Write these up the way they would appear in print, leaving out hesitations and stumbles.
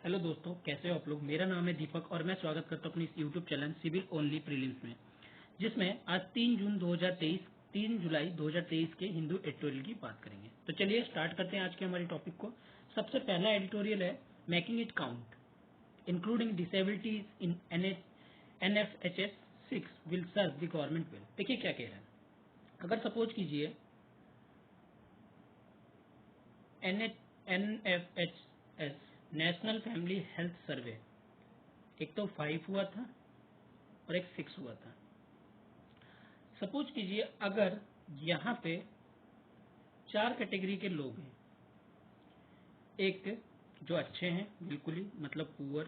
Hello दोस्तों, कैसे हो आप लोग। मेरा नाम है दीपक और मैं स्वागत करता हूँ अपनी इस YouTube channel civil only prelims में, जिसमें आज 3 जुलाई 2023 के हिंदू एडिटोरियल की बात करेंगे। तो चलिए स्टार्ट करते हैं आज के हमारे टॉपिक को। सबसे पहला एडिटोरियल है making it count including disabilities in NFHS 6 will serve the government will. देखिए क्या कह रहा है। अगर सपोज कीजिए NFHS national family health survey, एक तो 5 हुआ था और एक 6 हुआ था। सपोज कीजिए अगर यहाँ पे 4 कैटेगरी के लोग हैं। एक जो अच्छे हैं बिल्कुल ही, मतलब पुअर,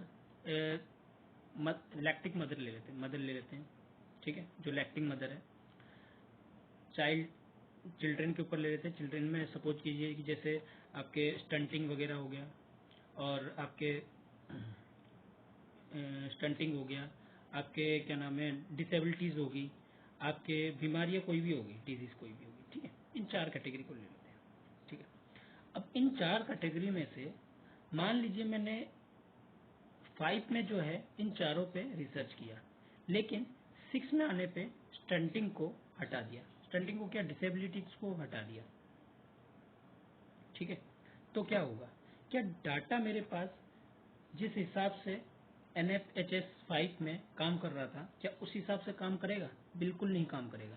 लैक्टिक मदर ले लेते हैं, ठीक है, जो लैक्टिंग मदर है। चिल्ड्रन के ऊपर ले लेते हैं। चिल्ड्रन में सपोज कीजिए कि जैसे आपके स्टंटिंग वगैरह हो गया, और आपके स्टंटिंग हो गया, आपके क्या नाम है डिसेबिलिटीज़ होगी, आपके बीमारियां कोई भी होगी, डिजीज़ कोई भी होगी, ठीक है। इन 4 कैटेगरी को ले लेते हैं, ठीक है। अब इन 4 कैटेगरी में से मान लीजिए मैंने 5 में जो है इन चारों पे रिसर्च किया, लेकिन 6 में आने पे स्टंटिंग को हटा दिया। स्टंटिंग को क्या, डिसेबिलिटीज को हटा दिया, ठीक है। तो क्या होगा, क्या डाटा मेरे पास जिस हिसाब से NFHS 5 में काम कर रहा था, क्या उस हिसाब से काम करेगा? बिल्कुल नहीं काम करेगा,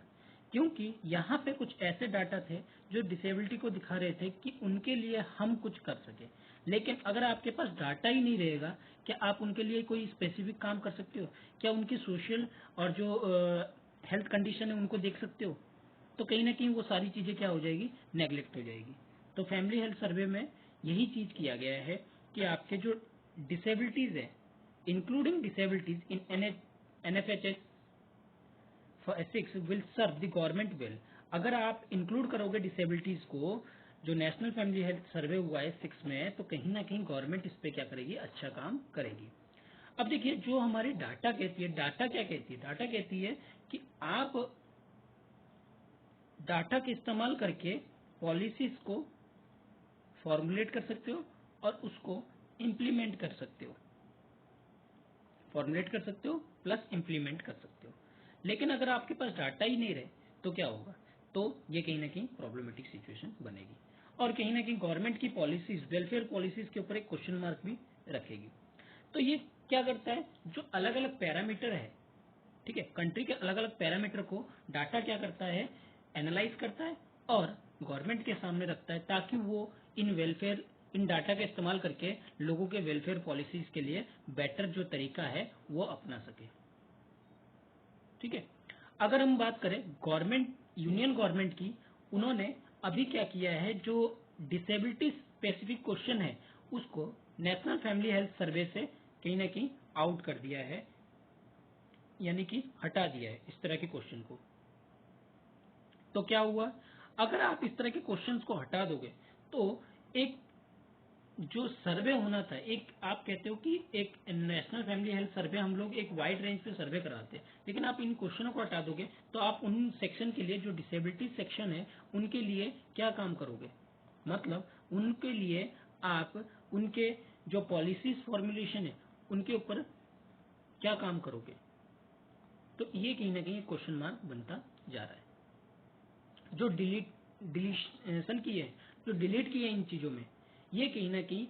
क्योंकि यहाँ पे कुछ ऐसे डाटा थे जो डिसेबिलिटी को दिखा रहे थे कि उनके लिए हम कुछ कर सके। लेकिन अगर आपके पास डाटा ही नहीं रहेगा, क्या आप उनके लिए कोई स्पेसिफिक काम कर सकते हो? क्या उनकी सोशल और जो हेल्थ कंडीशन है उनको देख सकते हो? तो कहीं ना कहीं वो सारी चीज़ें क्या हो जाएगी, नेग्लेक्ट हो जाएगी। तो फैमिली हेल्थ सर्वे में यही चीज़ किया गया है कि आपके जो डिसेबिलिटीज़ है, including disabilities in NFHS 6 will serve the government well. अगर आप इंक्लूड करोगे डिसेबिलिटीज़ को, जो नेशनल फैमिली हेल्थ सर्वे हुआ है 6 में, तो कहीं ना कहीं गवर्नमेंट इस पर क्या करेगी, अच्छा काम करेगी। अब देखिए जो हमारी डाटा कहती है, डाटा क्या कहती है, डाटा कहती है कि आप डाटा के इस्तेमाल करके पॉलिसीज को फॉर्मुलेट कर सकते हो और उसको इम्प्लीमेंट कर सकते हो। फॉर्मुलेट कर सकते हो प्लस इम्प्लीमेंट कर सकते हो। लेकिन अगर आपके पास डाटा ही नहीं रहे तो क्या होगा, तो ये कहीं ना कहीं प्रॉब्लमेटिक सिचुएशन बनेगी, और कहीं ना कहीं गवर्नमेंट की पॉलिसीज, वेलफेयर पॉलिसीज के ऊपर एक क्वेश्चन मार्क भी रखेगी। तो ये क्या करता है, जो अलग अलग पैरामीटर है, ठीक है, कंट्री के अलग अलग पैरामीटर को डाटा क्या करता है, एनालाइज करता है और गवर्नमेंट के सामने रखता है, ताकि वो इन डाटा का इस्तेमाल करके लोगों के वेलफेयर पॉलिसीज के लिए बेटर जो तरीका है वो अपना सके, ठीक है। अगर हम बात करें गवर्नमेंट, यूनियन गवर्नमेंट की, उन्होंने अभी क्या किया है, जो डिसेबिलिटी स्पेसिफिक क्वेश्चन है उसको नेशनल फैमिली हेल्थ सर्वे से कहीं ना कहीं आउट कर दिया है, यानी कि हटा दिया है इस तरह के क्वेश्चन को। तो क्या हुआ, अगर आप इस तरह के क्वेश्चंस को हटा दोगे तो एक जो सर्वे होना था, एक आप कहते हो कि एक नेशनल फैमिली हेल्थ सर्वे हम लोग एक वाइड रेंज पे सर्वे कराते हैं, लेकिन आप इन क्वेश्चनों को हटा दोगे तो आप उन सेक्शन के लिए, जो डिसेबिलिटी सेक्शन है, उनके लिए क्या काम करोगे, मतलब उनके लिए आप उनके जो पॉलिसीज फॉर्मुलेशन है उनके ऊपर क्या काम करोगे। तो ये कहीं ना कहीं क्वेश्चन मार्क बनता जा रहा है। जो डिलीशन की है, जो डिलीट की है इन चीज़ों में, ये कहीं ना कहीं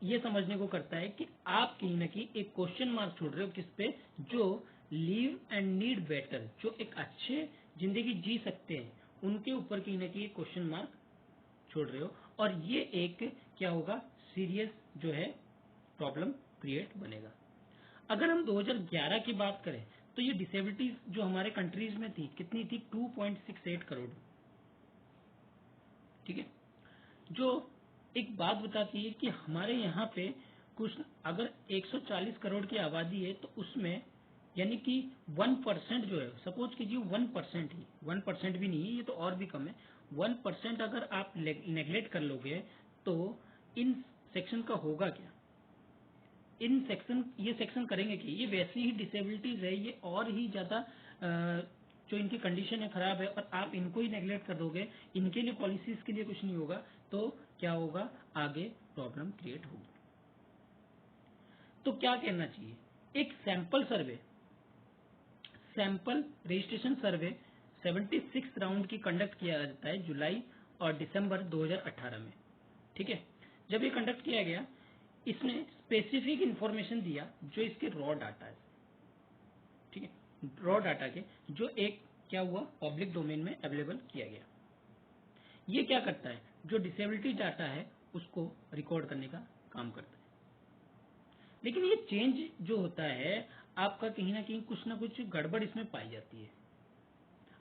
ये समझने को करता है कि आप कहीं ना कहीं एक क्वेश्चन मार्क छोड़ रहे हो किस पे, जो लिव एंड नीड बेटर, जो एक अच्छे जिंदगी जी सकते हैं, उनके ऊपर कहीं ना कहीं एक क्वेश्चन मार्क छोड़ रहे हो, और ये एक क्या होगा, सीरियस जो है प्रॉब्लम क्रिएट बनेगा। अगर हम 2011 की बात करें तो ये डिसेबिलिटीज जो हमारे कंट्रीज में थी, कितनी थी, 2.68 करोड़, ठीक है। जो एक बात बताती है कि हमारे यहाँ पे कुछ, अगर 140 करोड़ की आबादी है तो उसमें यानी कि 1% जो है, सपोज कीजिए 1% ही, 1% भी नहीं है, ये तो और भी कम है, 1% अगर आप नेग्लेक्ट कर लोगे तो इन सेक्शन का होगा क्या, इन सेक्शन, ये सेक्शन करेंगे कि ये वैसी ही डिसेबिलिटीज है, ये और ही ज़्यादा जो इनकी कंडीशन है ख़राब है, और आप इनको ही नेग्लेक्ट कर दोगे, इनके लिए पॉलिसीज़ के लिए कुछ नहीं होगा, तो क्या होगा, आगे प्रॉब्लम क्रिएट होगी। तो क्या कहना चाहिए, एक सैंपल रजिस्ट्रेशन सर्वे 76 राउंड की कंडक्ट किया जाता है जुलाई और दिसंबर 2018 में। ठीक है, जब ये कंडक्ट किया गया, इसने स्पेसिफिक इंफॉर्मेशन दिया जो इसके रॉ डाटा है। ठीक है, रॉ डाटा के जो एक क्या हुआ पब्लिक डोमेन में अवेलेबल किया गया। ये क्या करता है, जो डिसेबिलिटी डाटा है उसको रिकॉर्ड करने का काम करता है। लेकिन ये चेंज जो होता है आपका कहीं ना कहीं कुछ ना कुछ गड़बड़ इसमें पाई जाती है।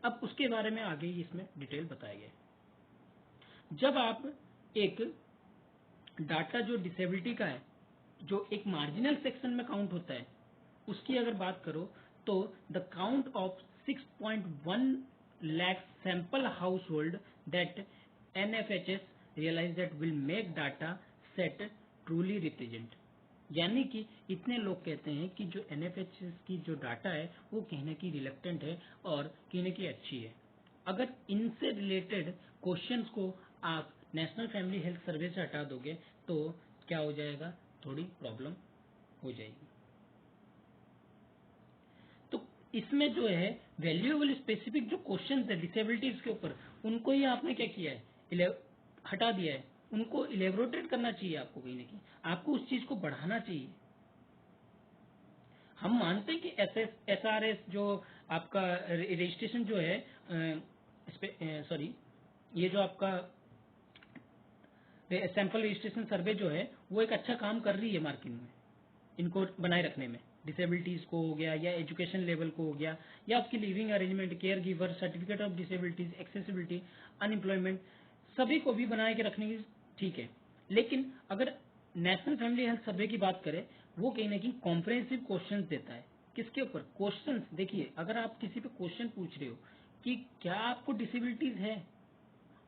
अब उसके बारे में आगे इसमें डिटेल बताया गया है। जब आप एक डाटा जो डिसेबिलिटी का है, जो एक मार्जिनल सेक्शन में काउंट होता है, उसकी अगर बात करो तो the count of 6.1 lakh sample household that NFHS realise that will make data set truly represent. यानी कि इतने लोग कहते हैं कि जो NFHS की जो डाटा है वो कहीं ना कहीं रिलेक्टेंट है और कहीं ना कहीं अच्छी है। अगर इनसे रिलेटेड क्वेश्चंस को आप नेशनल फैमिली हेल्थ सर्वे से हटा दोगे तो क्या हो जाएगा, थोड़ी प्रॉब्लम हो जाएगी। तो इसमें जो है वैल्यूएबल स्पेसिफिक जो क्वेश्चन है डिसेबिलिटीज के ऊपर, उनको ही आपने क्या किया है, हटा दिया है। उनको इलेबोरेटेड करना चाहिए आपको, कहीं ना कहीं आपको उस चीज को बढ़ाना चाहिए। हम मानते हैं कि SRS जो आपका रजिस्ट्रेशन जो है, सॉरी, ये जो आपका सैंपल रजिस्ट्रेशन सर्वे जो है वो एक अच्छा काम कर रही है मार्केट में, इनको बनाए रखने में। डिसेबिलिटीज को हो गया या एजुकेशन लेवल को हो गया या आपकी living arrangement, care giver, certificate of disabilities, accessibility, unemployment, सभी को भी बनाए के रखने की ठीक है। लेकिन अगर नेशनल फैमिली हेल्थ सर्वे की बात करें, वो कहीं ना कहीं कॉम्प्रहेंसिव क्वेश्चन देता है। किसके ऊपर क्वेश्चन, देखिए अगर आप किसी पे क्वेश्चन पूछ रहे हो कि क्या आपको डिसेबिलिटीज है,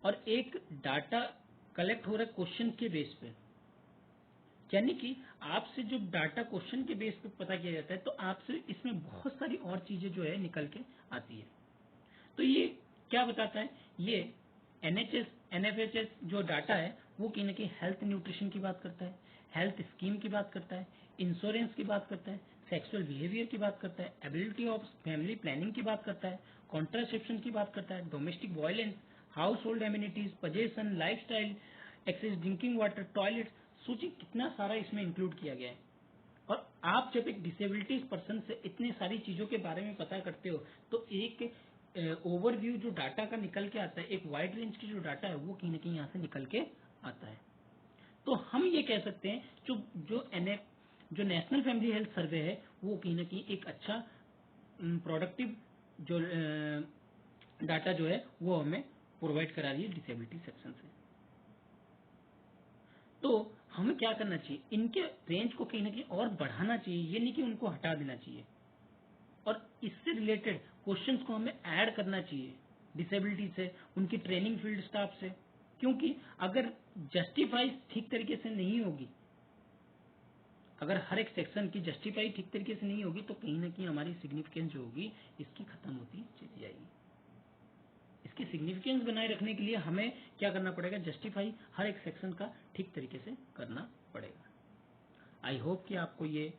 और एक डाटा कलेक्ट हो रहा है क्वेश्चन के बेस पे, यानी कि आपसे जो डाटा क्वेश्चन के बेस पे पता किया जाता है, तो आपसे इसमें बहुत सारी और चीजें जो है निकल के आती है। तो ये क्या बताता है, ये NFHS जो डाटा है वो कहीं ना कहीं हेल्थ न्यूट्रिशन की बात करता है, हेल्थ स्कीम की बात करता है, इंश्योरेंस की बात करता है, सेक्सुअल बिहेवियर की बात करता है, एबिलिटी ऑफ फैमिली प्लानिंग की बात करता है, कॉन्ट्रासेप्शन की बात करता है, domestic violence, household amenities, possession, lifestyle, access drinking water, toilet, सूची कितना सारा इसमें इंक्लूड किया गया है। और आप जब एक डिसेबिलिटीज पर्सन से इतनी सारी चीजों के बारे में पता करते हो, तो एक ओवरव्यू जो डाटा का निकल के आता है, एक वाइड रेंज की जो डाटा है वो कहीं ना कहीं यहाँ से निकल के आता है। तो हम ये कह सकते हैं जो नेशनल फैमिली हेल्थ सर्वे है वो कहीं ना कहीं एक अच्छा प्रोडक्टिव जो डाटा जो है वो हमें प्रोवाइड करा रही है डिसेबिलिटी सेक्शन से। तो हमें क्या करना चाहिए, इनके रेंज को कहीं ना कहीं और बढ़ाना चाहिए, ये नहीं कि उनको हटा देना चाहिए। और इससे रिलेटेड क्वेश्चंस को हमें ऐड करना चाहिए डिसेबिलिटी से, उनकी ट्रेनिंग फील्ड स्टाफ से, क्योंकि अगर जस्टिफाई ठीक तरीके से नहीं होगी, अगर हर एक सेक्शन की जस्टिफाई ठीक तरीके से नहीं होगी, तो कहीं ना कहीं हमारी सिग्निफिकेंस जो होगी इसकी खत्म होती चली जाएगी। इसकी सिग्निफिकेंस बनाए रखने के लिए हमें क्या करना पड़ेगा, जस्टिफाई हर एक सेक्शन का ठीक तरीके से करना पड़ेगा। आई होप कि आपको ये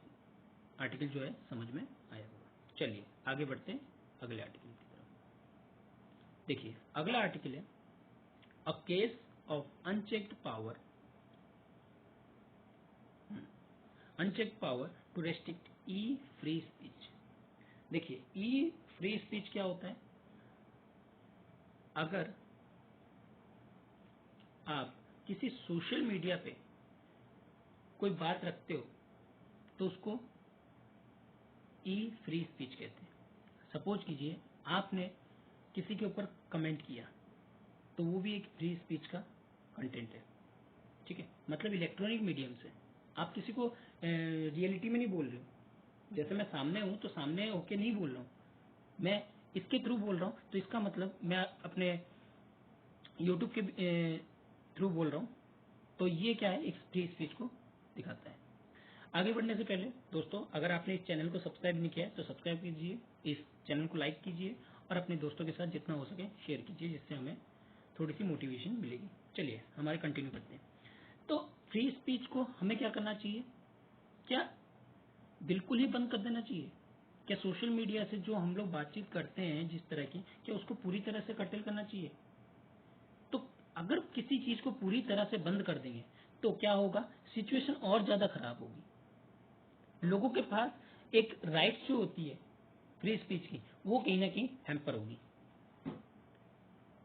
आर्टिकल जो है समझ में आया होगा। चलिए आगे बढ़ते हैं अगले आर्टिकल की तरफ। देखिए अगला आर्टिकल है a case of unchecked power to restrict e free speech. देखिए ई फ्री स्पीच क्या होता है, अगर आप किसी सोशल मीडिया पे कोई बात रखते हो तो उसको ई फ्री स्पीच कहते हैं। सपोज कीजिए आपने किसी के ऊपर कमेंट किया, तो वो भी एक फ्री स्पीच का कंटेंट है। ठीक है, मतलब इलेक्ट्रॉनिक मीडियम से आप किसी को रियलिटी में नहीं बोल रहे हो। जैसे मैं सामने हूं तो सामने होके नहीं बोल रहा हूं, मैं इसके थ्रू बोल रहा हूं, तो इसका मतलब मैं अपने यूट्यूब के थ्रू बोल रहा हूं। तो ये क्या है, एक फ्री स्पीच को दिखाता है। आगे बढ़ने से पहले दोस्तों, अगर आपने इस चैनल को सब्सक्राइब नहीं किया है तो सब्सक्राइब कीजिए, इस चैनल को लाइक कीजिए और अपने दोस्तों के साथ जितना हो सके शेयर कीजिए, जिससे हमें थोड़ी सी मोटिवेशन मिलेगी। चलिए हमारे कंटिन्यू करते हैं। तो फ्री स्पीच को हमें क्या करना चाहिए, क्या बिल्कुल ही बंद कर देना चाहिए। क्या सोशल मीडिया से जो हम लोग बातचीत करते हैं जिस तरह की, क्या उसको पूरी तरह से कर्टेल करना चाहिए? तो अगर किसी चीज को पूरी तरह से बंद कर देंगे तो क्या होगा, सिचुएशन और ज्यादा खराब होगी। लोगों के पास एक राइट जो होती है फ्री स्पीच की, वो कहीं ना कहीं हैम्पर होगी।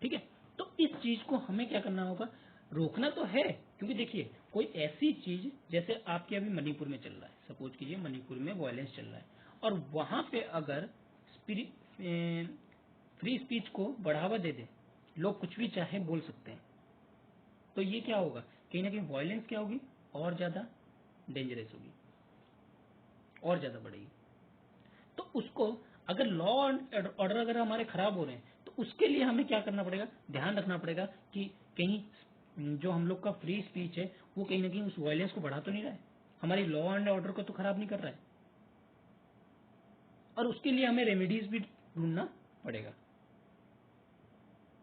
ठीक है, तो इस चीज को हमें क्या करना होगा, रोकना तो है। क्योंकि देखिए, कोई ऐसी चीज जैसे आपके अभी मणिपुर में चल रहा है, सपोज कीजिए मणिपुर में वायलेंस चल रहा है, और वहां पे अगर फ्री स्पीच को बढ़ावा दे दे, लोग कुछ भी चाहे बोल सकते हैं, तो ये क्या होगा, कहीं ना कहीं वायलेंस क्या होगी, और ज्यादा डेंजरस होगी, और ज्यादा बढ़ेगी। तो उसको, अगर लॉ एंड ऑर्डर अगर हमारे खराब हो रहे हैं, तो उसके लिए हमें क्या करना पड़ेगा, ध्यान रखना पड़ेगा कि कहीं जो हम लोग का फ्री स्पीच है वो कहीं ना कहीं उस वायलेंस को बढ़ा तो नहीं रहा है, हमारी लॉ एंड ऑर्डर को तो खराब नहीं कर रहा है। और उसके लिए हमें रेमेडीज भी ढूंढना पड़ेगा।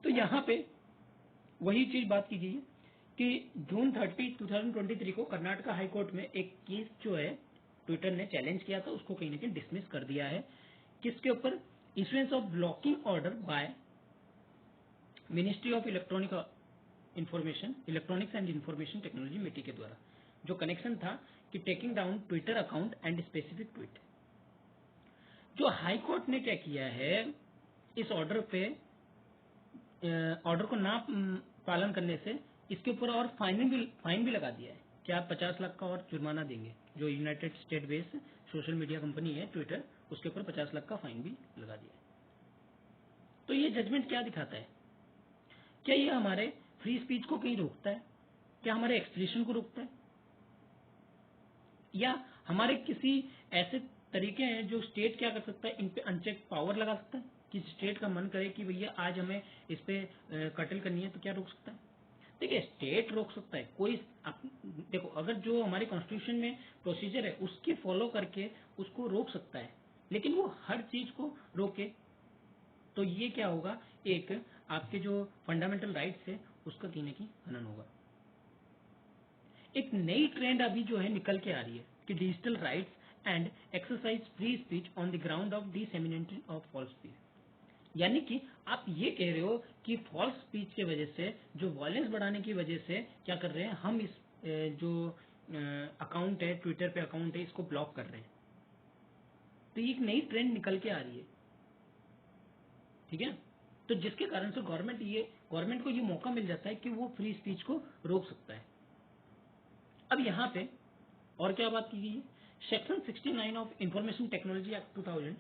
तो यहाँ पे वही चीज बात की गई है कि जून 30, 2023 को कर्नाटका हाई कोर्ट में एक केस जो है ट्विटर ने चैलेंज किया था, उसको कहीं ना कहीं डिसमिस कर दिया है। किसके ऊपर, issuance of blocking order by ministry of electronics and information technology मिटी के द्वारा, जो कनेक्शन था कि taking down Twitter account and specific tweet. जो हाई कोर्ट ने क्या किया है, इस ऑर्डर पे ऑर्डर को ना पालन करने से इसके ऊपर और फाइन भी लगा दिया है कि आप 50 लाख का और जुर्माना देंगे। जो United state based social media company है ट्विटर, उसके ऊपर 50 लाख का फाइन भी लगा दिया है। तो ये जजमेंट क्या दिखाता है, क्या ये हमारे फ्री स्पीच को कहीं रोकता है, क्या हमारे एक्सप्रेशन को रोकता है, या हमारे किसी ऐसे तरीके हैं जो स्टेट क्या कर सकता है, इन पे अनचेक पावर लगा सकता है कि स्टेट का मन करे कि भैया आज हमें इस पे कटल करनी है, तो क्या रोक सकता है? देखिए, स्टेट रोक सकता है कोई देखो, अगर जो हमारे कॉन्स्टिट्यूशन में प्रोसीजर है उसके फॉलो करके उसको रोक सकता है, लेकिन वो हर चीज को रोके तो ये क्या होगा, एक आपके जो फंडामेंटल राइट्स है उसका कहीं ना कहीं हनन होगा। एक नई ट्रेंड अभी जो है निकल के आ रही है कि digital rights and exercise free speech on the ground of dissemination of false speech. यानी कि आप ये कह रहे हो कि फॉल्स स्पीच के वजह से, जो वायलेंस बढ़ाने की वजह से क्या कर रहे हैं हम, इस जो अकाउंट है ट्विटर पे अकाउंट है इसको ब्लॉक कर रहे हैं। तो ये एक नई ट्रेंड निकल के आ रही है। ठीक है, तो जिसके कारण से गवर्नमेंट को ये मौका मिल जाता है कि वो फ्री स्पीच को रोक सकता है। अब यहाँ पे और क्या बात की गई है, section 69 of information technology act 2000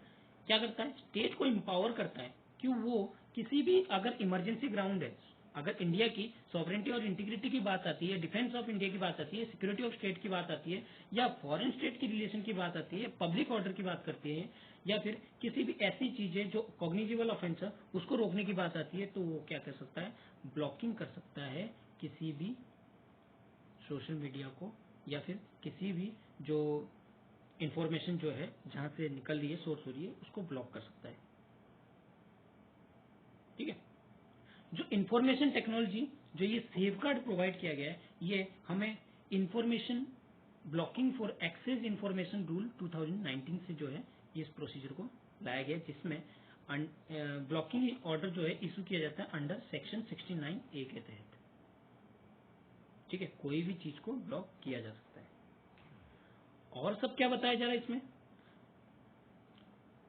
क्या करता है, स्टेट को एम्पावर करता है कि वो किसी भी, अगर इमरजेंसी ग्राउंड है, अगर इंडिया की सॉवरेंटी और इंटीग्रिटी की बात आती है, डिफेंस ऑफ इंडिया की बात आती है, सिक्योरिटी ऑफ स्टेट की बात आती है, या फॉरेन स्टेट की रिलेशन की बात आती है, पब्लिक ऑर्डर की बात करती है, या फिर किसी भी ऐसी चीजें जो कॉग्निजिबल ऑफेंस है उसको रोकने की बात आती है, तो वो क्या कर सकता है, ब्लॉकिंग कर सकता है किसी भी सोशल मीडिया को, या फिर किसी भी जो इंफॉर्मेशन जो है जहां से निकल रही है, सोर्स हो रही है, उसको ब्लॉक कर सकता है। ठीक है, जो इंफॉर्मेशन टेक्नोलॉजी, जो ये सेफगार्ड प्रोवाइड किया गया है, ये हमें information blocking for access information rule 2019 से जो है इस प्रोसीजर को लाया गया, जिसमें ब्लॉकिंग ऑर्डर जो है इशू किया जाता है अंडर सेक्शन 69A के तहत। ठीक है, कोई भी चीज को ब्लॉक किया जा सकता है। और सब क्या बताया जा रहा है इसमें,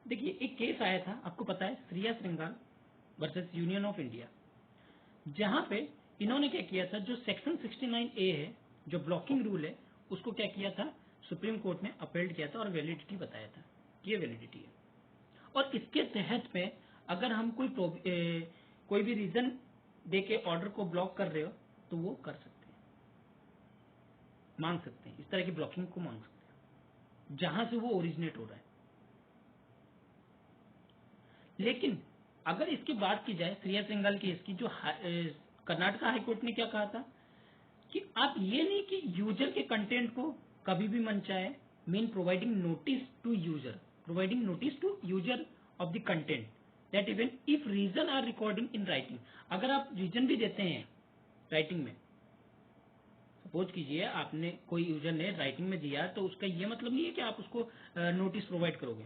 देखिए एक केस आया था, आपको पता है, श्रिया श्रृंगार वर्सेस यूनियन ऑफ इंडिया, जहां पे इन्होंने क्या किया था, जो सेक्शन 69A है, जो ब्लॉकिंग रूल है, उसको क्या किया था, सुप्रीम कोर्ट ने अपेल्ड किया था और वैलिडिटी बताया था कि ये वैलिडिटी है। और इसके तहत में अगर हम कोई भी रीजन दे के ऑर्डर को ब्लॉक कर रहे हो तो वो कर सकते हैं, मांग सकते हैं, इस तरह की ब्लॉकिंग को मांग सकते हैं जहां से वो ओरिजिनेट हो रहा है। लेकिन अगर इसकी बात की जाए श्रेया सिंघल केस की, जो कर्नाटका हाईकोर्ट ने क्या कहा था कि आप ये नहीं कि यूजर के कंटेंट को कभी भी मन चाहे, mean providing notice to user of the content that even if reason are recording in writing. अगर आप रीजन भी देते हैं राइटिंग में, सपोज कीजिए आपने कोई यूजर ने राइटिंग में दिया, तो उसका ये मतलब नहीं है कि आप उसको नोटिस प्रोवाइड करोगे,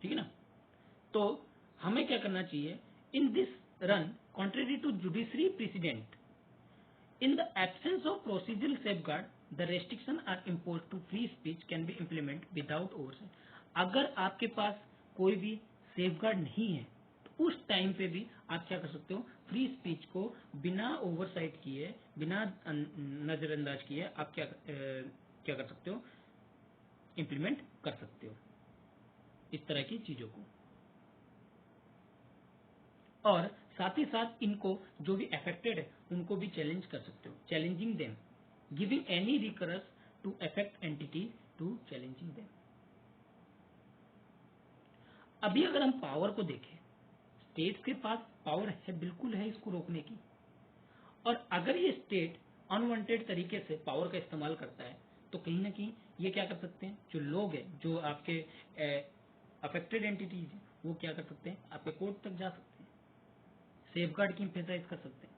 ठीक है ना। तो हमें क्या करना चाहिए, in this run contrary to judiciary president, in the absence of procedural safeguard, the restriction are imposed to free speech can be implemented without oversight. अगर आपके पास कोई भी सेफगार्ड नहीं है तो उस टाइम पे भी आप क्या कर सकते हो, फ्री स्पीच को बिना ओवरसाइट किए, बिना नजरअंदाज किए आप क्या कर सकते हो, इम्प्लीमेंट कर सकते हो इस तरह की चीजों को। और साथ ही साथ इनको जो भी अफेक्टेड है उनको भी चैलेंज कर सकते हो, challenging them, giving any recourse to affect entity to challenging them. अभी अगर हम पावर को देखें, स्टेट के पास पावर है, बिल्कुल है इसको रोकने की। और अगर ये स्टेट अनवांटेड तरीके से पावर का इस्तेमाल करता है तो कहीं ना कहीं ये क्या कर सकते हैं, जो लोग हैं, जो आपके अफेक्टेड एंटिटीज हैं, वो क्या कर सकते हैं, आपके कोर्ट तक जा सकते हैं, सेफगार्ड की एम्फेसाइज कर सकते हैं।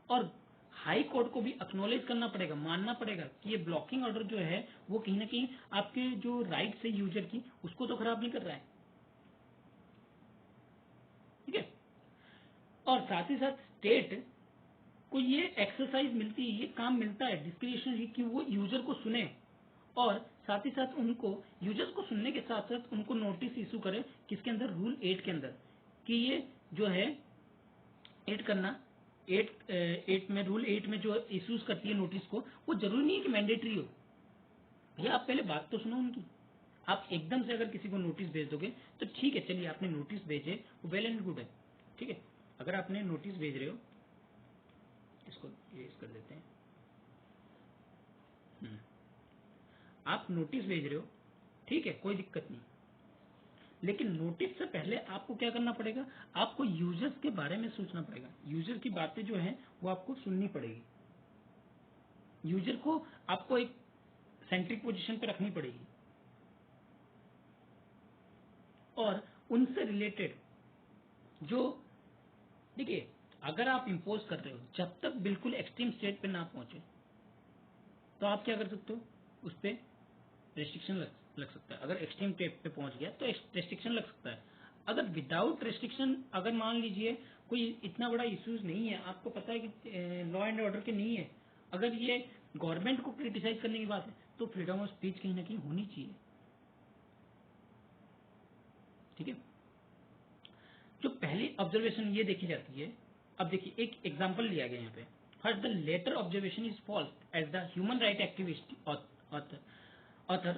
और हाई कोर्ट को भी एक्नॉलेज करना पड़ेगा, मानना पड़ेगा कि ये ब्लॉकिंग ऑर्डर जो है वो कहीं ना कहीं आपके जो राइट्स है यूजर की, उसको तो खराब नहीं कर रहा है, ठीक है। और साथ ही साथ स्टेट को ये एक्सरसाइज मिलती है, ये काम मिलता है डिस्क्रिशनरी, कि वो यूजर को सुने और साथ ही साथ उनको, यूजर्स को सुनने के साथ साथ उनको नोटिस इशू करे, किसके अंदर, रूल 8 के अंदर, कि ये जो है 8 करना, 8 में, रूल 8 में जो इश्यूज करती है नोटिस को, वो जरूरी नहीं है कि मैंडेटरी हो। भैया आप पहले बात तो सुनो उनकी। आप एकदम से अगर किसी को नोटिस भेज दोगे तो ठीक है, चलिए आपने नोटिस भेजे, वो वेल एंड गुड है, ठीक है। अगर आपने नोटिस भेज रहे हो, इसको ये कर देते हैं, आप नोटिस भेज रहे हो, ठीक है, कोई दिक्कत नहीं। लेकिन नोटिस से पहले आपको क्या करना पड़ेगा, आपको यूजर्स के बारे में सोचना पड़ेगा, यूजर की बातें जो हैं वो आपको सुननी पड़ेगी, यूजर को आपको एक सेंट्रिक पोजीशन पे रखनी पड़ेगी। और उनसे रिलेटेड जो, देखिए, अगर आप इम्पोज कर रहे हो, जब तक बिल्कुल एक्सट्रीम स्टेट पे ना पहुंचे तो आप क्या कर सकते हो, उस पर रेस्ट्रिक्शन लग सकता है। अगर एक्सट्रीम स्टेट पे पहुंच गया तो रेस्ट्रिक्शन लग सकता है। अगर विदाउट रेस्ट्रिक्शन, अगर मान लीजिए कोई इतना बड़ा इश्यूज नहीं है, आपको पता है कि लॉ एंड ऑर्डर के नहीं है, अगर ये गवर्नमेंट को क्रिटिसाइज करने की बात है, तो फ्रीडम ऑफ स्पीच कहीं ना कहीं होनी चाहिए, ठीक है। जो पहली ऑब्जर्वेशन ये देखी जाती है, अब देखिए एक एग्जांपल लिया गया यहाँ पे, first the letter observation is false as the human right activist author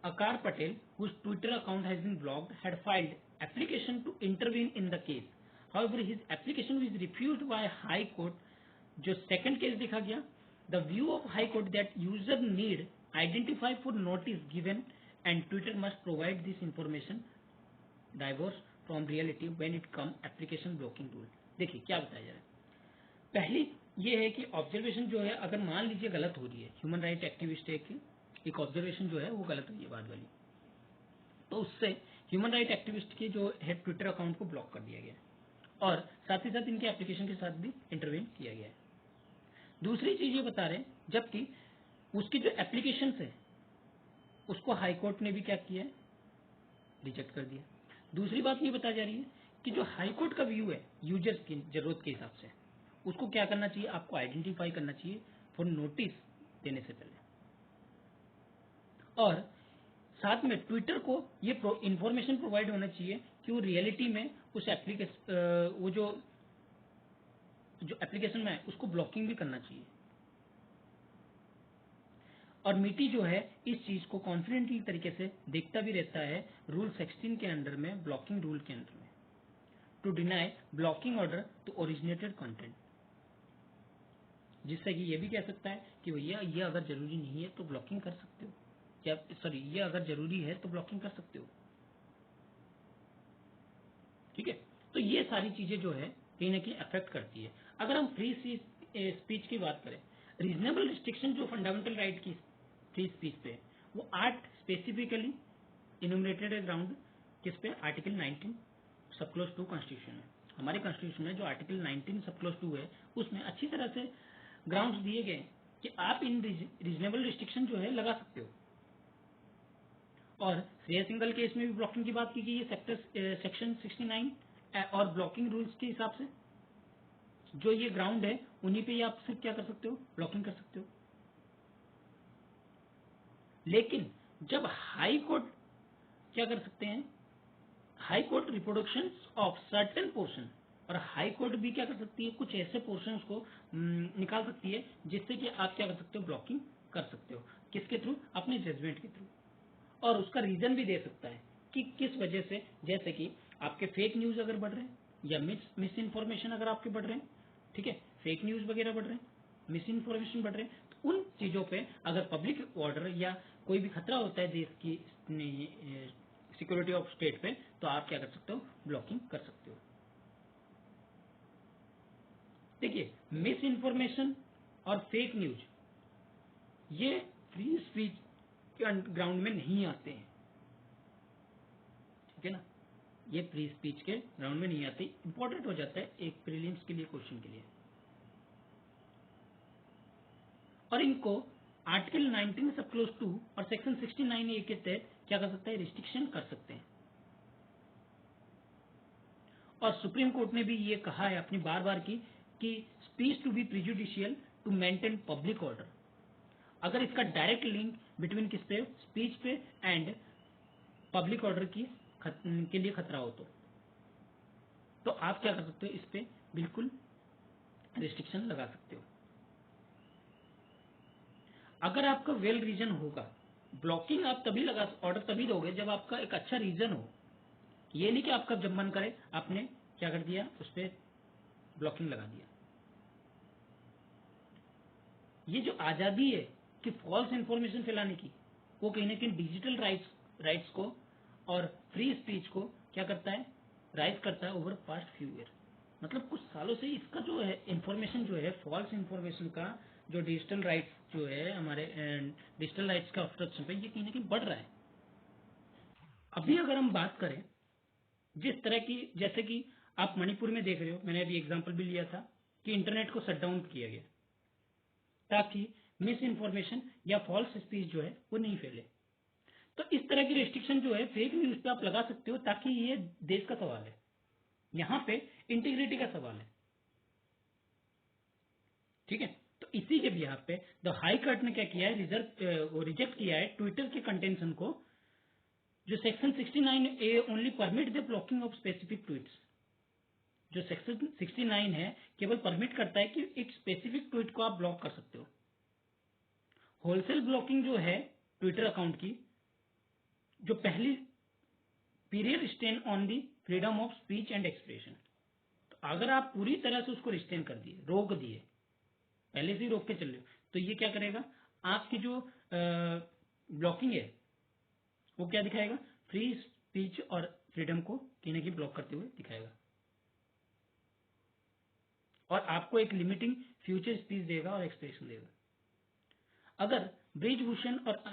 Akar Patel, whose Twitter account has been blocked, had filed application to intervene in the case. However, his application was refused by High Court. जो second case देखा गया, the view of High Court that user need identify for notice given and Twitter must provide this information divorce from reality when it come application blocking rule. देखिए क्या बताया जा रहा है। पहली ये है कि ऑब्जर्वेशन जो है, अगर मान लीजिए गलत हो रही है, ह्यूमन राइट एक्टिविस्ट एक ऑब्जर्वेशन जो है वो गलत हुई है बाद वाली, तो उससे ह्यूमन राइट एक्टिविस्ट के जो है ट्विटर अकाउंट को ब्लॉक कर दिया गया है और साथ ही साथ इनके एप्लीकेशन के साथ भी इंटरवेन किया गया है। दूसरी चीज ये बता रहे हैं, जबकि उसकी जो एप्लीकेशन है उसको हाई कोर्ट ने भी क्या किया है, रिजेक्ट कर दिया। दूसरी बात ये बताई जा रही है कि जो हाई कोर्ट का व्यू है यूजर्स की जरूरत के हिसाब से, उसको क्या करना चाहिए, आपको आइडेंटिफाई करना चाहिए फॉर नोटिस देने से पहले। और साथ में ट्विटर को ये इंफॉर्मेशन प्रोवाइड होना चाहिए कि वो रियलिटी में उस एप्लीकेशन, वो जो एप्लीकेशन में है उसको ब्लॉकिंग भी करना चाहिए। और मीटी जो है इस चीज को कॉन्फिडेंटली तरीके से देखता भी रहता है रूल 16 के अंडर में, ब्लॉकिंग रूल के अंडर में, to deny blocking order to originated content, जिससे कि ये भी कह सकता है कि भैया ये अगर जरूरी नहीं है तो ब्लॉकिंग कर सकते हो, या सॉरी ये अगर जरूरी है तो ब्लॉकिंग कर सकते हो, ठीक है। तो ये सारी चीजें जो है कहीं ना कहीं अफेक्ट करती है। अगर हम फ्री स्पीच की बात करें, रीजनेबल रिस्ट्रिक्शन जो फंडामेंटल राइट की फ्री स्पीच पे है, वो 8 स्पेसिफिकली इनुमरेटेड ग्राउंड किस पे, आर्टिकल 19 सब क्लोज 2 कॉन्स्टिट्यूशन में। हमारे कॉन्स्टिट्यूशन में जो आर्टिकल 19 सब क्लॉज 2 है उसमें अच्छी तरह से ग्राउंड्स दिए गए कि आप इन रीजनेबल रिस्ट्रिक्शन जो है लगा सकते हो। और श्रेय सिंगल केस में भी ब्लॉकिंग की बात की गई है सेक्शन 69 और ब्लॉकिंग रूल्स के हिसाब से जो ये ग्राउंड है उन्हीं पे ही आप सिर्फ क्या कर सकते हो, ब्लॉकिंग कर सकते हो। लेकिन जब हाई कोर्ट क्या कर सकते हैं, high court reproduction of certain portion, और हाई कोर्ट भी क्या कर सकती है, कुछ ऐसे पोर्शंस को निकाल सकती है जिससे कि आप क्या कर सकते हो, ब्लॉकिंग कर सकते हो। किसके थ्रू, अपने जजमेंट के थ्रू। और उसका रीजन भी दे सकता है कि किस वजह से, जैसे कि आपके फेक न्यूज अगर बढ़ रहे हैं या मिस इन्फॉर्मेशन अगर आपके बढ़ रहे हैं, ठीक है, फेक न्यूज वगैरह बढ़ रहे हैं, मिस इन्फॉर्मेशन बढ़ रहे हैं, तो उन चीजों पे अगर पब्लिक ऑर्डर या कोई भी खतरा होता है देश की सिक्योरिटी ऑफ स्टेट पे, तो आप क्या कर सकते हो, ब्लॉकिंग कर सकते हो। देखिए, मिस इन्फॉर्मेशन और फेक न्यूज ये फ्री स्पीच के ग्राउंड में नहीं आते हैं, ठीक है ना, ये फ्री स्पीच के ग्राउंड में नहीं आते। इंपॉर्टेंट हो जाता है एक प्रीलिम्स के लिए, क्वेश्चन के लिए। और इनको आर्टिकल 19 सब क्लोज 2 और सेक्शन 69A के तहत क्या कर सकते हैं, रिस्ट्रिक्शन कर सकते हैं। और सुप्रीम कोर्ट ने भी ये कहा है अपनी बार बार की कि speech to be prejudicial to maintain public order. अगर इसका डायरेक्ट लिंक बिटवीन किस पे, स्पीच पे एंड पब्लिक ऑर्डर की के लिए खतरा हो तो आप क्या कर सकते हो, इस पे बिल्कुल रिस्ट्रिक्शन लगा सकते हो। अगर आपका वेल रीजन होगा, ब्लॉकिंग आप तभी लगा, ऑर्डर तभी दोगे जब आपका एक अच्छा रीजन हो। ये नहीं कि आपका जब मन करे आपने क्या कर दिया, उस पर ब्लॉकिंग लगा दिया। ये जो आजादी है कि फॉल्स इंफॉर्मेशन फैलाने की, वो कहीं ना कहीं डिजिटल राइट्स को और फ्री स्पीच को क्या करता है, राइज करता है ओवर पास्ट फ्यू ईयर। मतलब कुछ सालों से इसका जो है इंफॉर्मेशन जो है, फॉल्स इंफॉर्मेशन का जो डिजिटल राइट्स जो है हमारे, डिजिटल राइट्स का ऑब्स्ट्रक्शन पे, ये कहीं ना कहीं बढ़ रहा है। अभी अगर हम बात करें जिस तरह की, जैसे कि आप मणिपुर में देख रहे हो, मैंने अभी एग्जांपल भी लिया था कि इंटरनेट को शट डाउन किया गया ताकि मिस इन्फॉर्मेशन या फॉल्स स्पीच जो है वो नहीं फैले। तो इस तरह की रेस्ट्रिक्शन जो है फेक न्यूज पे आप लगा सकते हो, ताकि ये देश का सवाल है, यहाँ पे इंटीग्रिटी का सवाल है, ठीक है। तो इसी के बिहार पे द हाई कोर्ट ने क्या किया है, वो रिजेक्ट किया है ट्विटर के कंटेंशन को, जो section 69A only permit the blocking of specific tweets. जो सेक्शन 69 है केवल परमिट करता है कि एक स्पेसिफिक ट्वीट को आप ब्लॉक कर सकते हो। होलसेल ब्लॉकिंग जो है ट्विटर अकाउंट की, जो पहली period restrain on the freedom of speech and expression. तो अगर आप पूरी तरह से उसको रिस्ट्रेन कर दिए, रोक दिए, पहले से ही रोक के चल रहे हो, तो ये क्या करेगा, आपकी जो ब्लॉकिंग है वो क्या दिखाएगा, फ्री स्पीच और फ्रीडम को कहीं ना कहीं ब्लॉक करते हुए दिखाएगा, और आपको एक लिमिटिंग फ्यूचर स्पीच देगा और एक्सप्रेशन देगा। अगर ब्रिजभूषण और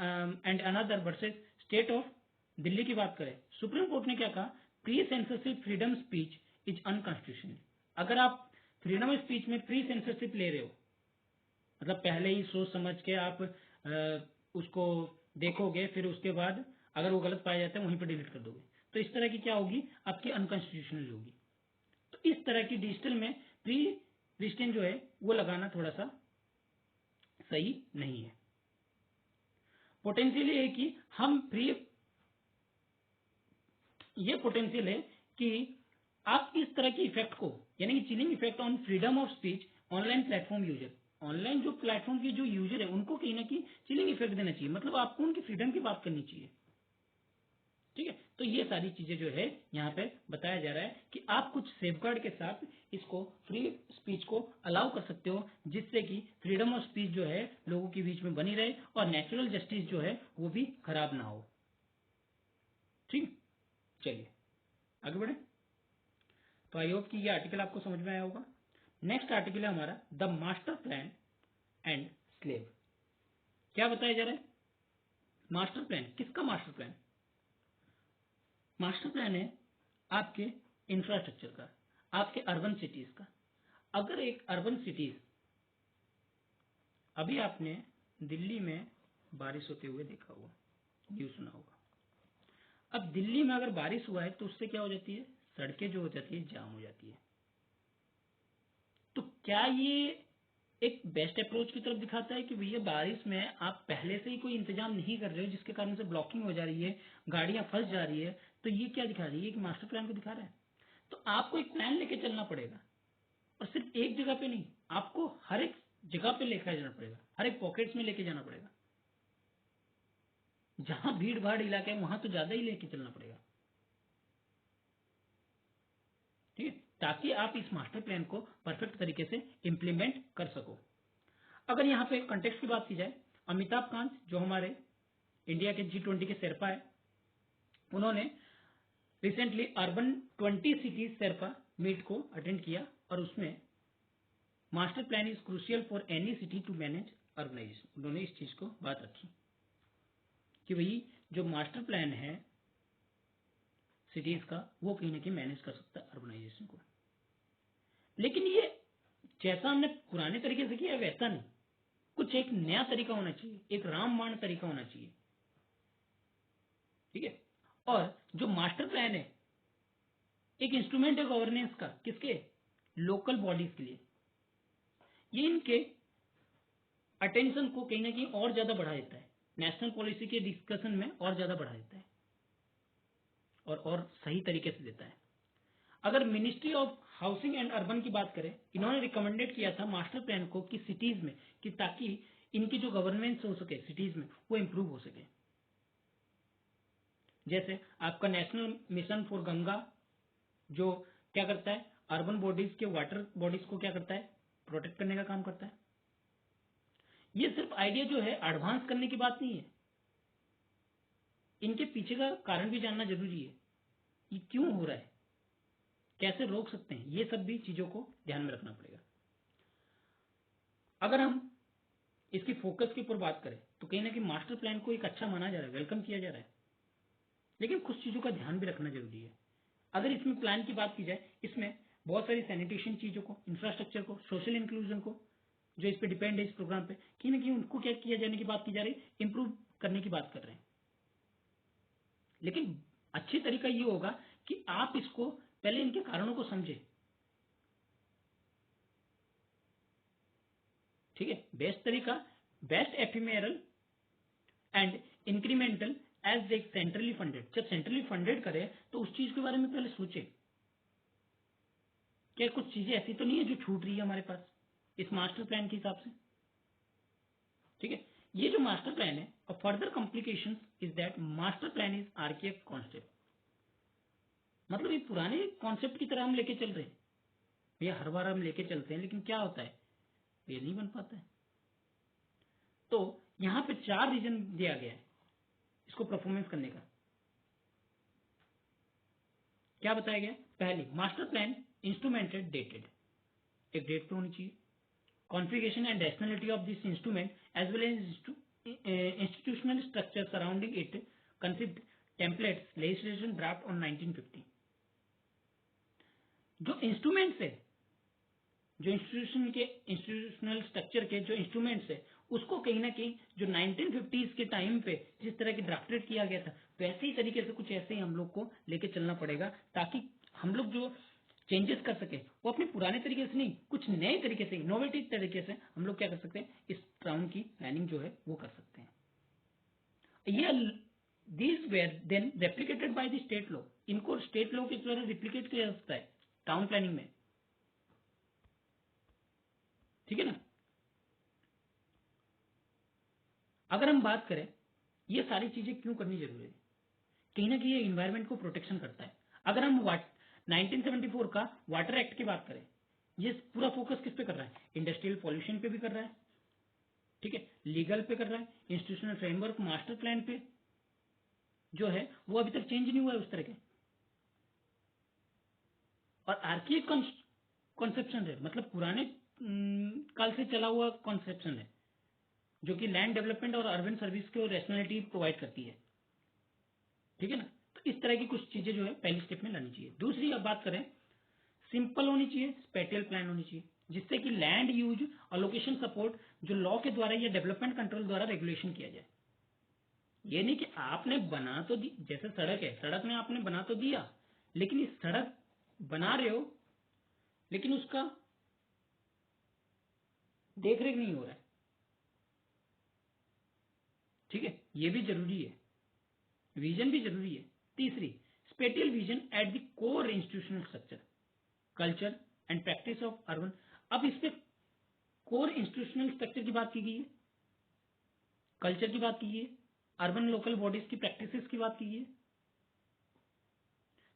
and another versus state of Delhi की बात करें, सुप्रीम कोर्ट ने क्या कहा, pre censorship freedom speech is unconstitutional. अगर आप फ्रीडम ऑफ स्पीच में प्री सेंसरशिप ले रहे हो, मतलब पहले ही सोच समझ के आप उसको देखोगे, फिर उसके बाद अगर वो गलत पाया जाता है वहीं पर डिलीट कर दोगे, तो इस तरह की क्या होगी, आपकी अनकॉन्स्टिट्यूशनल होगी। तो इस तरह की डिजिटल में प्री रिस्ट्रेन जो है वो लगाना थोड़ा सा सही नहीं है। पोटेंशियल है कि हम फ्री, ये पोटेंशियल है कि आप इस तरह की इफेक्ट को, यानी कि chilling effect on freedom of speech online platform user, online जो प्लेटफॉर्म के जो यूजर है उनको कहीं ना कहीं चिलिंग इफेक्ट देना चाहिए। मतलब आपको उनकी फ्रीडम की बात करनी चाहिए, ठीक है। तो ये सारी चीजें जो है यहाँ पे बताया जा रहा है कि आप कुछ सेफगार्ड के साथ इसको फ्री स्पीच को अलाउ कर सकते हो, जिससे कि फ्रीडम ऑफ स्पीच जो है लोगों के बीच में बनी रहे और नेचुरल जस्टिस जो है वो भी खराब ना हो, ठीक। चलिए आगे बढ़े। तो आई होप कि ये आर्टिकल आपको समझ में आया होगा। नेक्स्ट आर्टिकल है हमारा the master plan and slave. क्या बताया जा रहा है, मास्टर प्लान, किसका मास्टर प्लान, मास्टर प्लान है आपके इंफ्रास्ट्रक्चर का। आपके अर्बन सिटीज का। अगर एक अर्बन सिटीज, अभी आपने दिल्ली में बारिश होते हुए देखा होगा, न्यूज सुना होगा। अब दिल्ली में अगर बारिश हुआ है तो उससे क्या हो जाती है, सड़कें जो हो जाती है जाम हो जाती है। तो क्या ये एक बेस्ट अप्रोच की तरफ दिखाता है कि भैया बारिश में आप पहले से ही कोई इंतजाम नहीं कर रहे हो जिसके कारण से ब्लॉकिंग हो जा रही है, गाड़ियां फंस जा रही है, तो ये क्या दिखा रही है कि मास्टर प्लान को दिखा रहा है। तो आपको एक प्लान लेके चलना पड़ेगा, और सिर्फ एक जगह पे नहीं, आपको हर एक जगह पे लेकर जाना पड़ेगा, हर एक पॉकेट्स में लेके जाना पड़ेगा। जहां भीड़ भाड़ इलाका है वहां तो ज्यादा ही लेके चलना पड़ेगा, ठीक है, ताकि आप इस मास्टर प्लान को परफेक्ट तरीके से इंप्लीमेंट कर सको। अगर यहाँ पे कंटेक्स्ट की बात की जाए, अमिताभ कांत जो हमारे इंडिया के G20 के शेरपा है, उन्होंने recently urban 20 cities sherpa meet को अटेंड किया, और उसमें master plan is crucial for any city to manage urbanization. उन्होंने इस चीज को बात रखी कि भाई जो मास्टर प्लान है सिटीज का, वो कहीं ना कहीं मैनेज कर सकता है अर्बनाइजेशन को। लेकिन ये जैसा हमने पुराने तरीके से किया वैसा नहीं, कुछ एक नया तरीका होना चाहिए, एक रामबाण तरीका होना चाहिए, ठीक है। और जो मास्टर प्लान है एक इंस्ट्रूमेंट है गवर्नेंस का, किसके, लोकल बॉडीज के लिए। ये इनके अटेंशन को कहीं ना कहीं और ज्यादा बढ़ा देता है, नेशनल पॉलिसी के डिस्कशन में और ज्यादा बढ़ा देता है, और सही तरीके से देता है। अगर ministry of housing and urban की बात करें, इन्होंने रिकमेंडेड किया था मास्टर प्लान को कि सिटीज में, कि ताकि इनकी जो गवर्नेंस हो सके सिटीज में वो इंप्रूव हो सके। जैसे आपका नेशनल मिशन फॉर गंगा, जो क्या करता है, अर्बन बॉडीज के वाटर बॉडीज को क्या करता है, प्रोटेक्ट करने का काम करता है। ये सिर्फ आइडिया जो है एडवांस करने की बात नहीं है, इनके पीछे का कारण भी जानना जरूरी है, ये क्यों हो रहा है, कैसे रोक सकते हैं, ये सब भी चीजों को ध्यान में रखना पड़ेगा। अगर हम इसकी फोकस के ऊपर बात करें तो कहीं ना कहीं मास्टर प्लान को एक अच्छा माना जा रहा है, वेलकम किया जा रहा है, लेकिन कुछ चीजों का ध्यान भी रखना जरूरी है। अगर इसमें प्लान की बात की जाए, इसमें बहुत सारी सैनिटेशन चीजों को, इंफ्रास्ट्रक्चर को, सोशल इंक्लूजन को, जो इस पे डिपेंड है इस प्रोग्राम पे, कहीं ना कहीं उनको क्या किया जाने की बात की जा रही है, इंप्रूव करने की बात कर रहे हैं। लेकिन अच्छी तरीका ये होगा कि आप इसको पहले इनके कारणों को समझे, ठीक है। बेस्ट तरीका, best ephemeral and incremental as a centrally funded. जब सेंट्रली फंडेड करे तो उस चीज के बारे में पहले सोचे, क्या कुछ चीजें ऐसी तो नहीं है जो छूट रही है हमारे पास इस मास्टर प्लान के हिसाब से, ठीक है। ये जो मास्टर प्लान है, और further complication is that master plan is archaic concept. मतलब ये पुराने कॉन्सेप्ट की तरह हम लेके चल रहे हैं, भैया हर बार हम लेके चलते हैं, लेकिन क्या होता है, ये नहीं बन पाता है। तो यहां पे 4 रीजन दिया गया है इसको परफॉर्मेंस करने का। क्या बताया गया, पहली, मास्टर प्लान इंस्ट्रूमेंटेड डेटेड, एक डेट पे होनी चाहिए। Configuration and rationality of this instrument as well as institutional structure surrounding it, concept, templates, legislation draft on 1950। जो इंस्ट्रूमेंट्स है, जो इंस्टीट्यूशनल स्ट्रक्चर के जो इंस्ट्रूमेंट्स है, उसको कहीं ना कहीं जो 1950s के टाइम पे जिस तरह की ड्राफ्टेड किया गया था, वैसे ही तरीके से कुछ ऐसे ही हम लोग को लेके चलना पड़ेगा, ताकि हम लोग जो चेंजेस कर सके वो अपने पुराने तरीके से नहीं, कुछ नए तरीके से, इनोवेटिव तरीके से हम लोग क्या कर सकते हैं, इस टाउन की प्लानिंग जो है वो कर सकते हैं। ये these were then replicated by the state law, इनको स्टेट लॉ के द्वारा रिप्लीकेट किया जा सकता है टाउन प्लानिंग में, ठीक है ना। अगर हम बात करें ये सारी चीजें क्यों करनी जरूरी है, कहीं ना कहीं ये इन्वायरमेंट को प्रोटेक्शन करता है। अगर हम 1974 का वाटर एक्ट की बात करें, ये पूरा फोकस किस पे कर रहा है, इंडस्ट्रियल पॉल्यूशन पे भी कर रहा है, ठीक है, लीगल पे कर रहा है, इंस्टीट्यूशनल फ्रेमवर्क, मास्टर प्लान पे जो है वो अभी तक चेंज नहीं हुआ है उस तरह के, और आर्किक कॉन्सेप्शन है, मतलब पुराने काल से चला हुआ कॉन्सेप्शन है, जो कि लैंड डेवलपमेंट और अर्बन सर्विस को रैशनैलिटी प्रोवाइड करती है, ठीक है ना। तो इस तरह की कुछ चीजें जो है पहली स्टेप में लानी चाहिए। दूसरी अब बात करें सिंपल होनी चाहिए, स्पेटियल प्लान होनी चाहिए, जिससे कि लैंड यूज अलोकेशन सपोर्ट जो लॉ के द्वारा या डेवलपमेंट कंट्रोल द्वारा रेगुलेशन किया जाए। ये नहीं कि आपने बना तो दी, जैसे सड़क है, सड़क में आपने बना तो दिया, लेकिन इस सड़क बना रहे हो लेकिन उसका देख रेख नहीं हो रहा है। ठीक है, ये भी जरूरी है, विजन भी जरूरी है। तीसरी, spatial vision at the core institutional structure, culture and practice of urban. अब इस पे कोर इंस्टीट्यूशनल स्ट्रक्चर की बात की गई है, कल्चर की बात की गई है, अर्बन लोकल बॉडीज की प्रैक्टिसेस की बात की गई है,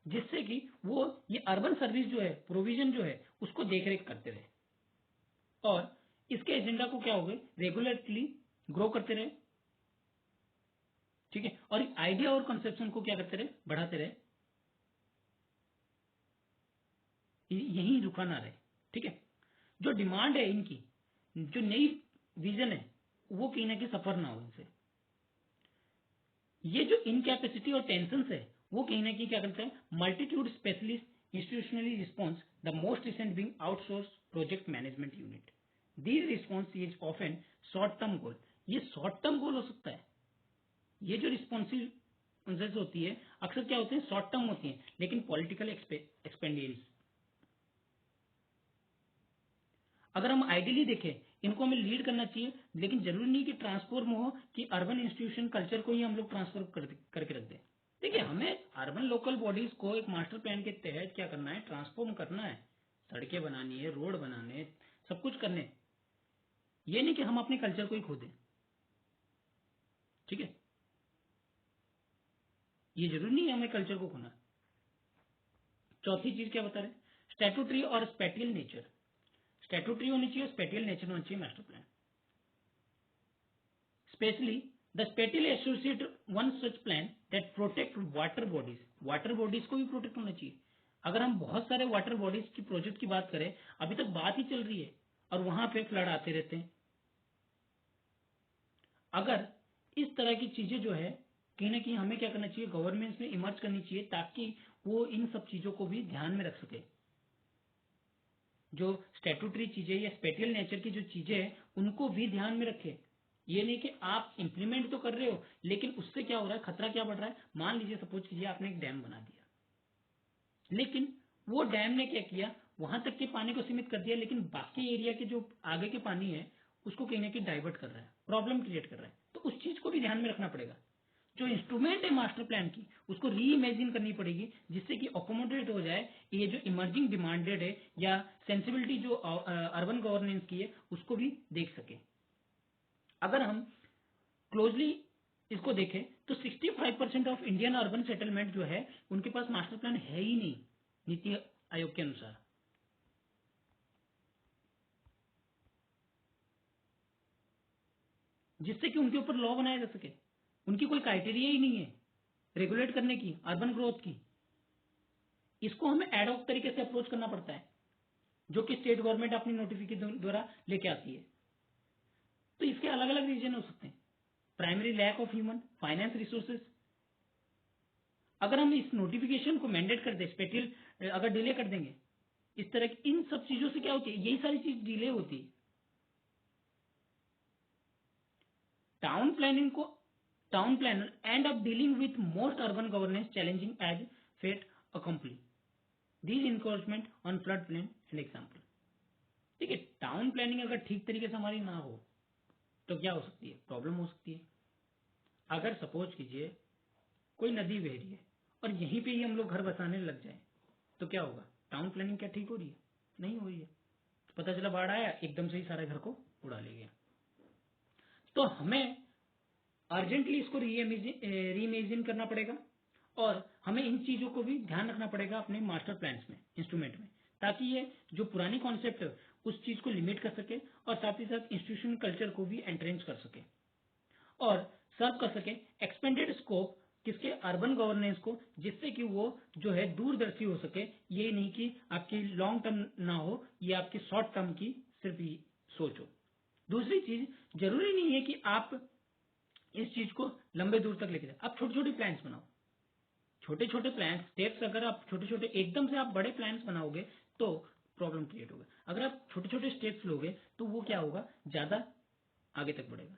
जिससे कि वो ये अर्बन सर्विस जो है, प्रोविजन जो है, उसको देख रेख करते रहे और इसके एजेंडा को क्या हो गए, रेगुलरली ग्रो करते रहे। ठीक है, और आइडिया और कंसेप्शन को क्या करते रहे, बढ़ाते रहे, यही रुका ना रहे। ठीक है, जो डिमांड है इनकी, जो नई विजन है, वो कहीं ना कहीं सफर ना हो इनसे। ये जो इनकैपेसिटी और टेंशन है, वो कहीं ना कहीं क्या करते हैं, multitude specialist institutionally response the most recent being outsource project management unit. This response is often short term goal. ये शॉर्ट टर्म गोल हो सकता है। ये जो रिस्पॉन्सिव होती है अक्सर क्या होती है, शॉर्ट टर्म होती है, लेकिन पॉलिटिकल एक्सपेंडियंस। अगर हम आइडियली देखें, इनको हमें लीड करना चाहिए, लेकिन जरूरी नहीं कि ट्रांसफॉर्म हो कि अर्बन इंस्टीट्यूशन कल्चर को ही हम लोग ट्रांसफर करके रख दें। देखिए, हमें अर्बन लोकल बॉडीज को एक मास्टर प्लान के तहत क्या करना है, ट्रांसफॉर्म करना है, सड़कें बनानी है, रोड बनाने हैं, सब कुछ करने। ये नहीं कि हम अपने कल्चर को ही खो दें। ठीक है, ये जरूरी नहीं है हमें कल्चर को खोना। चौथी चीज क्या बता रहे, स्टैट्यूटरी और स्पेटियल नेचर। स्टैट्यूटरी होनी चाहिए, स्पेटियल नेचर होना चाहिए master plan. Specially the spatial associate one such plan that protect water bodies. Water bodies को भी प्रोटेक्ट होना चाहिए। अगर हम बहुत सारे वाटर बॉडीज की प्रोजेक्ट की बात करें, अभी तक बात ही चल रही है और वहां पे फ्लड आते रहते हैं। अगर इस तरह की चीजें जो है, कहीं ना कहीं हमें क्या करना चाहिए, गवर्नमेंट में इमर्ज करनी चाहिए, ताकि वो इन सब चीजों को भी ध्यान में रख सके। जो स्टैट्यूटरी चीजें या स्पेटियल नेचर की जो चीजें हैं, उनको भी ध्यान में रखे। ये नहीं कि आप इंप्लीमेंट तो कर रहे हो, लेकिन उससे क्या हो रहा है, खतरा क्या बढ़ रहा है। मान लीजिए, सपोज कीजिए आपने एक डैम बना दिया, लेकिन वो डैम ने क्या किया, वहां तक के पानी को सीमित कर दिया, लेकिन बाकी एरिया के जो आगे के पानी है, उसको कहीं ना कहीं डाइवर्ट कर रहा है, प्रॉब्लम क्रिएट कर रहा है। तो उस चीज को भी ध्यान में रखना पड़ेगा। जो इंस्ट्रूमेंट है मास्टर प्लान की, उसको री इमेजिन करनी पड़ेगी, जिससे कि अकोमोडेट हो जाए ये जो इमर्जिंग डिमांडेड है या सेंसिबिलिटी जो अर्बन गवर्नेंस की है, उसको भी देख सके। अगर हम क्लोजली इसको देखें तो 65% ऑफ इंडियन अर्बन सेटलमेंट जो है, उनके पास मास्टर प्लान है ही नहीं, नीति आयोग के अनुसार। जिससे कि उनके ऊपर लॉ बनाया जा सके। उनकी कोई क्राइटेरिया ही नहीं है रेगुलेट करने की अर्बन ग्रोथ की। इसको हमें एडॉक तरीके से अप्रोच करना पड़ता है, जो कि स्टेट गवर्नमेंट अपनी नोटिफिकेशन द्वारा लेके आती है। तो इसके अलग अलग रीजन हो सकते हैं। Primary lack of human finance resources. अगर हम इस नोटिफिकेशन को मैंडेट कर दे, स्पेटियल अगर डिले कर देंगे, इस तरह की इन सब चीजों से क्या होती है, यही सारी चीज डिले होती है। टाउन प्लानिंग को town planner end up dealing with most urban governance challenging as fait accompli these encroachment on flood plan and example. ठीक है, टाउन प्लानिंग अगर ठीक तरीके से हमारी ना हो तो क्या हो सकती है, प्रॉब्लम हो सकती है। अगर सपोज कीजिए कोई नदी बह रही है और यहीं पे ही हम लोग घर बसाने लग जाए, तो क्या होगा, टाउन प्लानिंग क्या ठीक हो रही है, नहीं हो रही है। तो पता चला बाढ़ आया, एकदम से ही सारे घर को उड़ा ले गया। तो हमें अर्जेंटली इसको रीइमेजिन करना पड़ेगा और हमें इन चीजों को भी ध्यान रखना पड़ेगा अपने मास्टर प्लान्स में, इंस्ट्रूमेंट में, ताकि ये जो पुरानी कॉन्सेप्ट है उस चीज को लिमिट कर सके और साथ ही साथ इंस्टीट्यूशन कल्चर को भी एंट्रेंच कर सके और सर्व कर सके एक्सपेंडेड स्कोप किसके, अर्बन गवर्नेंस को, जिससे कि वो जो है दूरदर्शी हो सके। ये नहीं कि आपकी लॉन्ग टर्म ना हो, ये आपकी शॉर्ट टर्म की सिर्फ ही सोच हो। दूसरी चीज, जरूरी नहीं है कि आप इस चीज को लंबे दूर तक लेके जाए। आप छोटे छोटे प्लान्स बनाओ, छोटे छोटे प्लान्स स्टेप्स। अगर आप छोटे छोटे एकदम से आप बड़े प्लान्स बनाओगे तो प्रॉब्लम क्रिएट होगा। अगर आप छोटे छोटे स्टेप्स लोगे तो वो क्या होगा, ज्यादा आगे तक बढ़ेगा।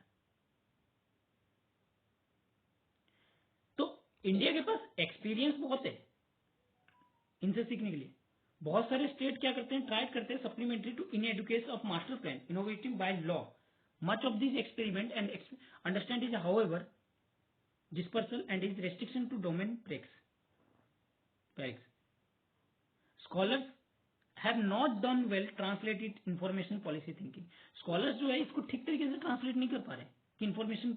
तो इंडिया के पास एक्सपीरियंस बहुत है इनसे सीखने के लिए। बहुत सारे स्टेट क्या करते हैं, ट्राई करते हैं supplementary to in education of master plan innovative by law. Much of this experiment and understand is however dispersal and is restriction to domain breaks. Scholars have not done well translated information policy thinking. Scholars जो है इसको ठीक तरीके से translate नहीं कर पा रहे कि इन्फॉर्मेशन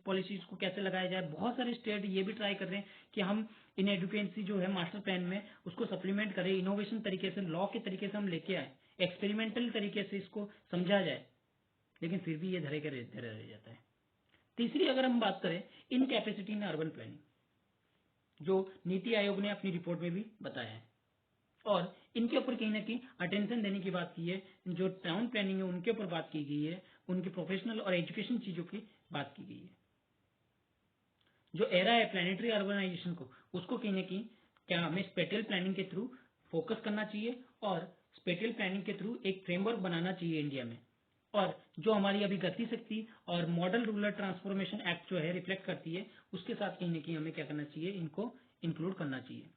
पॉलिसीज को कैसे लगाया जाए। बहुत सारे स्टेट ये भी ट्राई कर रहे हैं कि हम इन एडुकेंसी जो है मास्टर प्लान में उसको सप्लीमेंट करें, इनोवेशन तरीके से, लॉ के तरीके से हम लेके आए, एक्सपेरिमेंटल तरीके से इसको समझा जाए, लेकिन फिर भी ये धरे के रह जाता है। तीसरी अगर हम बात करें इनकैपेसिटी इन अर्बन प्लानिंग, जो नीति आयोग ने अपनी रिपोर्ट में भी बताया है, और इनके ऊपर कहीं ना कहीं अटेंशन देने की बात की है। जो टाउन प्लानिंग है उनके ऊपर बात की गई है, उनके प्रोफेशनल और एजुकेशन चीजों की बात की गई है। जो एरा है प्लानिटरी अर्बनाइजेशन को, उसको कहीं ना कहीं क्या हमें स्पेटियल प्लानिंग के थ्रू फोकस करना चाहिए और स्पेटियल प्लानिंग के थ्रू एक फ्रेमवर्क बनाना चाहिए इंडिया में। और जो हमारी अभी गति शक्ति और मॉडल रूरल ट्रांसफॉर्मेशन एक्ट जो है रिफ्लेक्ट करती है, उसके साथ कहीं ना कहीं हमें क्या करना चाहिए, इनको इंक्लूड करना चाहिए,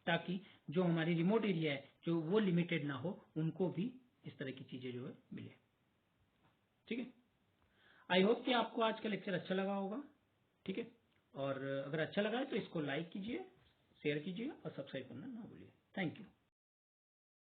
ताकि जो हमारी रिमोट एरिया है जो वो लिमिटेड ना हो, उनको भी इस तरह की चीजें जो है मिले। ठीक है, आई होप कि आपको आज का लेक्चर अच्छा लगा होगा। ठीक है, और अगर अच्छा लगा है तो इसको लाइक कीजिए, शेयर कीजिए और सब्सक्राइब करना ना भूलिए। Thank you.